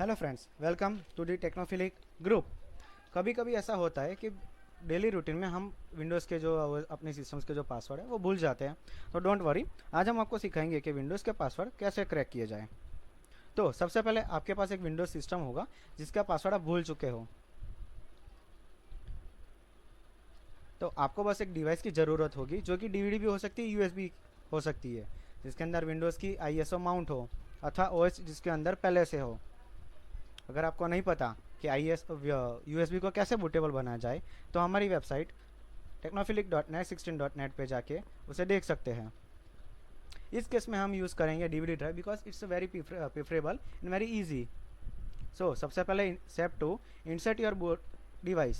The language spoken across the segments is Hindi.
Hello friends, welcome to the Technophilic Group. कभी कभी ऐसा होता है कि डेली रूटीन में हम विंडोज़ के जो अपने सिस्टम्स के जो पासवर्ड है वो भूल जाते हैं। तो डोंट वरी, आज हम आपको सिखाएंगे कि विंडोज़ के पासवर्ड कैसे क्रैक किए जाए। तो सबसे पहले आपके पास एक विंडोज़ सिस्टम होगा जिसका पासवर्ड आप भूल चुके हो। तो आपको बस एक डिवाइस की ज़रूरत होगी जो कि डीवीडी भी हो सकती है, यूएसबी हो सकती है, जिसके अंदर विंडोज़ की आईएसओ माउंट हो अथवा ओएस जिसके अंदर पहले से हो। अगर आपको नहीं पता कि आई एस यूएसबी को कैसे बूटेबल बनाया जाए तो हमारी वेबसाइट technofilic.net16.net पे जाके उसे देख सकते हैं। इस केस में हम यूज़ करेंगे DVD drive because it's very preferable and very easy. So सबसे पहले step 2, insert your boot device.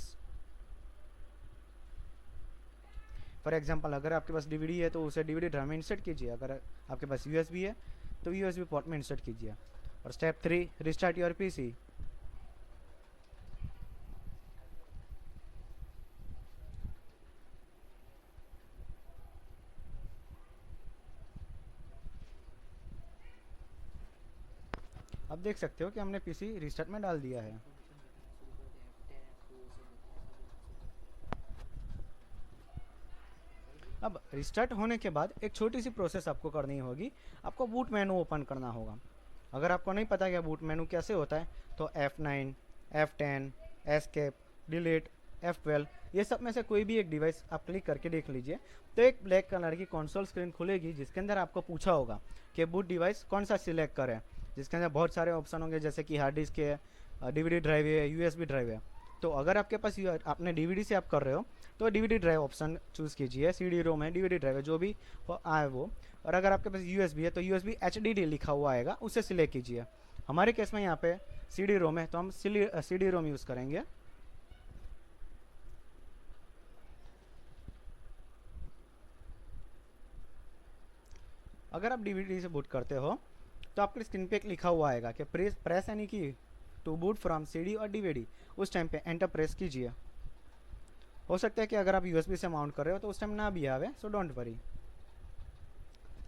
For example, अगर आपके पास डीवीडी है तो उसे डीवीडी ड्राइव में इंसर्ट कीजिए। अगर आपके पास यूएसबी है तो यूएसबी पोर्ट में इंसर्ट कीजिए। और स्टेप 3, रिस्टार्ट योर पीसी। अब देख सकते हो कि हमने पीसी रिस्टार्ट में डाल दिया है। अब रिस्टार्ट होने के बाद एक छोटी सी प्रोसेस आपको करनी होगी। आपको बूट मेनू ओपन करना होगा। अगर आपको नहीं पता कि बूट मेनू कैसे होता है तो F9, F10, escape, delete, F12 ये सब में से कोई भी एक डिवाइस आप क्लिक करके देख लीजिए। तो एक ब्लैक कलर की कंसोल स्क्रीन खुलेगी जिसके अंदर आपको पूछा होगा कि बूट डिवाइस कौन सा सिलेक्ट करें, जिसके अंदर बहुत सारे ऑप्शन होंगे जैसे कि हार्ड डिस्क है, डीवीडी ड्राइव है, यूएसबी ड्राइव है। तो अगर आपके पास आपने डीवीडी से आप कर रहे हो तो डीवीडी ड्राइव ऑप्शन चूज़ कीजिए। सीडी रोम है, डीवीडी ड्राइव है, जो भी आए वो। और अगर आपके पास यूएसबी है तो यूएसबी एचडीडी लिखा हुआ आएगा, उसे सिलेक्ट कीजिए। हमारे केस में यहाँ पे सीडी रोम है तो हम सीडी रोम यूज़ करेंगे। अगर आप डीवीडी से बूट करते हो तो आपके स्क्रीन पे एक लिखा हुआ आएगा कि प्रेस यानी कि टू बूट फ्रॉम सीडी और डीवीडी। उस टाइम पे एंटर प्रेस कीजिए। हो सकता है कि अगर आप यूएसबी से माउंट कर रहे हो तो उस टाइम ना भी आवे, सो डोंट वरी।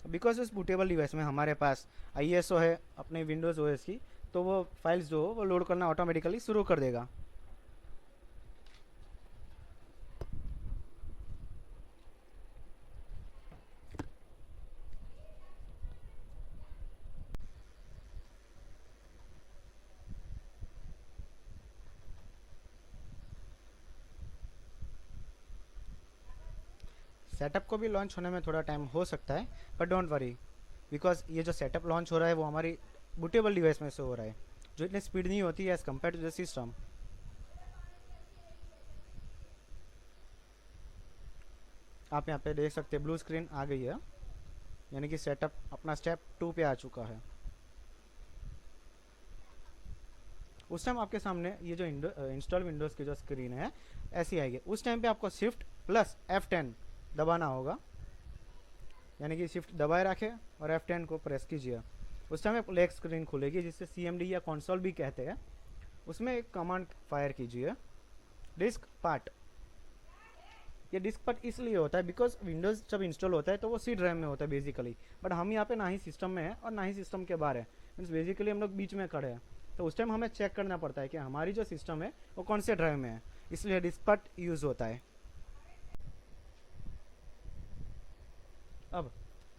बिकॉज इस बूटेबल डिवाइस में हमारे पास आईएसओ है अपने विंडोज़ ओएस की, तो वो फाइल्स जो हो वो लोड करना ऑटोमेटिकली शुरू कर देगा। सेटअप को भी लॉन्च होने में थोड़ा टाइम हो सकता है, पर डोंट वरी, बिकॉज ये जो सेटअप लॉन्च हो रहा है वो हमारी बूटेबल डिवाइस में से हो रहा है, जो इतनी स्पीड नहीं होती है as compare to the system. आप यहाँ पे देख सकते हैं ब्लू स्क्रीन आ गई है, यानी कि सेटअप अपना स्टेप 2 पे आ चुका है। उस टाइम आपके सामने ये जो इंस्टॉल विंडोज़ की जो स्क्रीन है ऐसी आएगी। उस टाइम पे आपको शिफ्ट प्लस F10 दबाना होगा, यानी कि शिफ्ट दबाए रखें और F10 को प्रेस कीजिए। उस टाइम एक ब्लैक स्क्रीन खुलेगी जिससे CMD या कंसोल भी कहते हैं। उसमें एक कमांड फायर कीजिए, डिस्क पार्ट। ये डिस्क पार्ट इसलिए होता है बिकॉज विंडोज़ जब इंस्टॉल होता है तो वो सी ड्राइव में होता है बेसिकली, बट हम यहाँ पे ना ही सिस्टम में है और ना ही सिस्टम के बाहर है, मीन्स बेसिकली हम लोग बीच में खड़े हैं। तो उस टाइम हमें चेक करना पड़ता है कि हमारी जो सिस्टम है वो कौन से ड्राइव में है, इसलिए डिस्क पार्ट यूज़ होता है। अब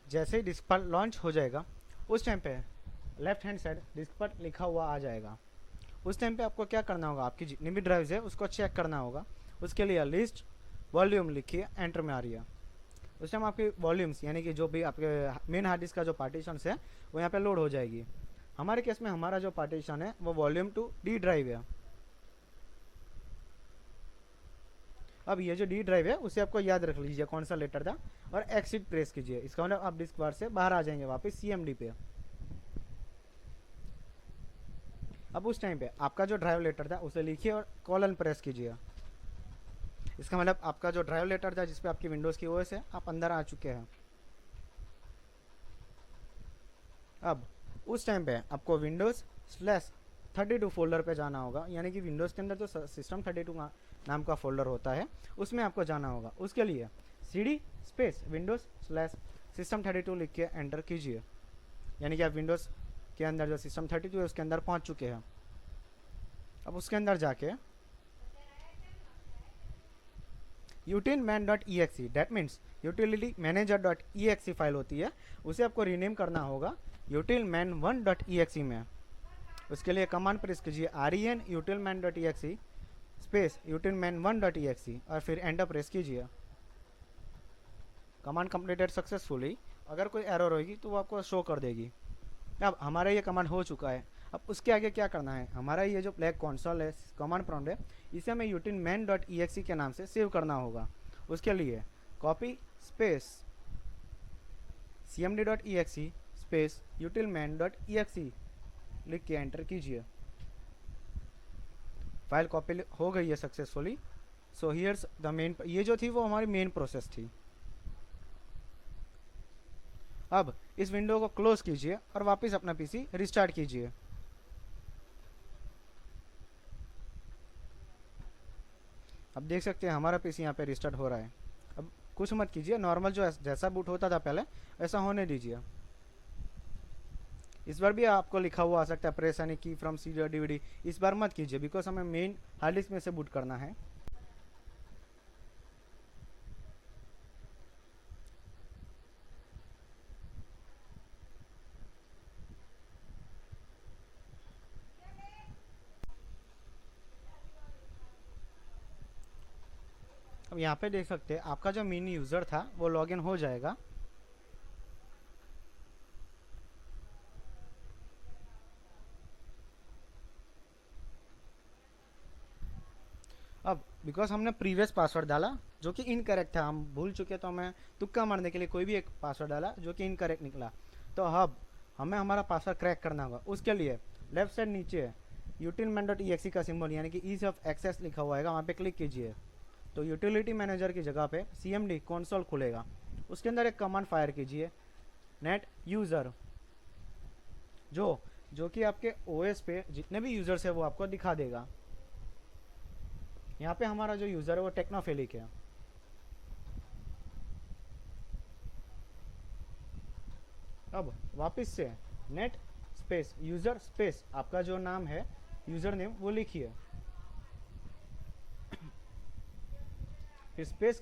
जैसे ही डिस्क पार्ट लॉन्च हो जाएगा उस टाइम पे left hand side disk part लिखा हुआ आ जाएगा। उस टाइम पे आपको क्या करना होगा, आपकी जितनी भी ड्राइव्स है उसको चेक करना होगा। उसके लिए लिस्ट वॉल्यूम लिखिए, एंटर में आ रही है। उस टाइम आपकी वॉल्यूम्स यानी कि जो भी आपके मेन हार्ड डिस्क का जो पार्टीशन है वो यहाँ पे लोड हो जाएगी। हमारे केस में हमारा जो पार्टीशन है वो वॉल्यूम टू डी ड्राइव है। अब ये जो डी ड्राइव है उसे आपको याद रख लीजिए कौन सा लेटर था और एक्सिट प्रेस कीजिए। इसका मतलब आप डिस्क बार से बाहर आ जाएंगे वापस CMD पे। अब उस टाइम पे आपका जो ड्राइव लेटर था उसे लिखिए और कॉलन प्रेस कीजिए। इसका मतलब आपका जो ड्राइव लेटर था जिसपे आपकी विंडोज़ की ओएस है, आप अंदर आ चुके हैं। अब उस टाइम पे आपको विंडोज़/32 फोल्डर पे जाना होगा, यानी कि विंडोज़ के अंदर जो सिस्टम 32 नाम का फोल्डर होता है उसमें आपको जाना होगा। उसके लिए CD स्पेस Windows/System32 लिख के एंटर कीजिए, यानी कि आप विंडोज़ के अंदर जो सिस्टम 32 है उसके अंदर पहुंच चुके हैं। अब उसके अंदर जाके utilman.exe, that means utility manager dot E file होती है, उसे आपको रीनेम करना होगा utilman1.exe में। उसके लिए कमांड प्रेस कीजिए REN utilman.exe स्पेस utilman1.exe और फिर एंटर प्रेस कीजिए। Command completed successfully. अगर कोई एरर होगी तो वो आपको शो कर देगी। अब हमारा ये कमांड हो चुका है। अब उसके आगे क्या करना है, हमारा ये जो ब्लैक कंसोल है, कमांड प्रॉम्प्ट है, इसे हमें utilman.exe के नाम से सेव करना होगा। उसके लिए copy space cmd.exe space utilman.exe लिख के एंटर कीजिए। फाइल कॉपी हो गई है successfully. So here's the main, ये जो थी वो हमारी मेन प्रोसेस थी। अब इस विंडो को क्लोज कीजिए और वापस अपना पीसी रिस्टार्ट कीजिए। अब देख सकते हैं हमारा पीसी यहाँ पे रिस्टार्ट हो रहा है। अब कुछ मत कीजिए, नॉर्मल जो जैसा बूट होता था पहले ऐसा होने दीजिए। इस बार भी आपको लिखा हुआ आ सकता है प्रेस एनी की फ्रॉम CD और DVD। इस बार मत कीजिए बिकॉज हमें मेन हार्ड डिस्क में से बूट करना है। अब यहाँ पे देख सकते हैं आपका जो मेन यूज़र था वो लॉगिन हो जाएगा। अब बिकॉज हमने प्रीवियस पासवर्ड डाला जो कि इनकरेक्ट था, हम भूल चुके, तो हमें तुक्का मारने के लिए कोई भी एक पासवर्ड डाला जो कि इनकरेक्ट निकला। तो अब हमें हमारा पासवर्ड क्रैक करना होगा। उसके लिए लेफ्ट साइड नीचे utilman.exe का सिंबल यानी कि ईज ऑफ एक्सेस लिखा हुआ है, वहाँ पे क्लिक कीजिए तो यूटिलिटी मैनेजर की जगह पे CMD कंसोल खुलेगा। उसके अंदर एक कमांड फायर कीजिए नेट यूज़र, जो कि आपके OS पे जितने भी यूज़र्स है वो आपको दिखा देगा। यहाँ पे हमारा जो यूज़र है वो टेक्नोफिलिक है। अब वापस से नेट स्पेस यूज़र स्पेस आपका जो नाम है यूज़र नेम वो लिखिए, फिर स्पेस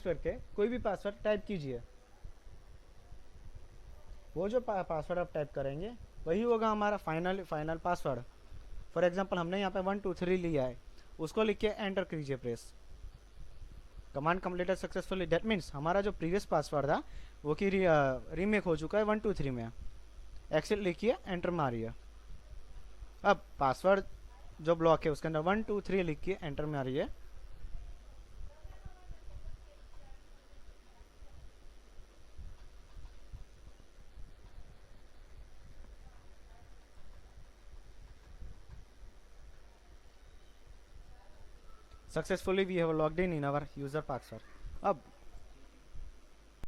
करके कोई भी पासवर्ड टाइप कीजिए। वो जो पासवर्ड आप टाइप करेंगे वही होगा हमारा फाइनल पासवर्ड। फॉर एग्जांपल हमने यहाँ पे 1 2 3 लिया है, उसको लिख के एंटर कीजिए press. Command completed successfully, that means हमारा जो प्रीवियस पासवर्ड था वो कि रीमेक हो चुका है 1 2 3 में। एक्सेट लिखिए, एंटर मारिए। अब पासवर्ड जो ब्लॉक है उसके अंदर 1 2 3 लिख के एंटर मारिए। Successfully we have logged in our user password. अब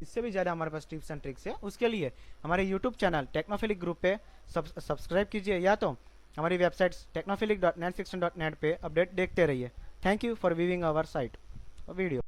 इससे भी ज़्यादा हमारे पास टिप्स एंड ट्रिक्स है। उसके लिए हमारे यूट्यूब चैनल टेक्नोफिलिक ग्रुप पे सब्सक्राइब कीजिए, या तो हमारी वेबसाइट technofilic.netfiction.net पे अपडेट देखते रहिए। Thank you for viewing our site video.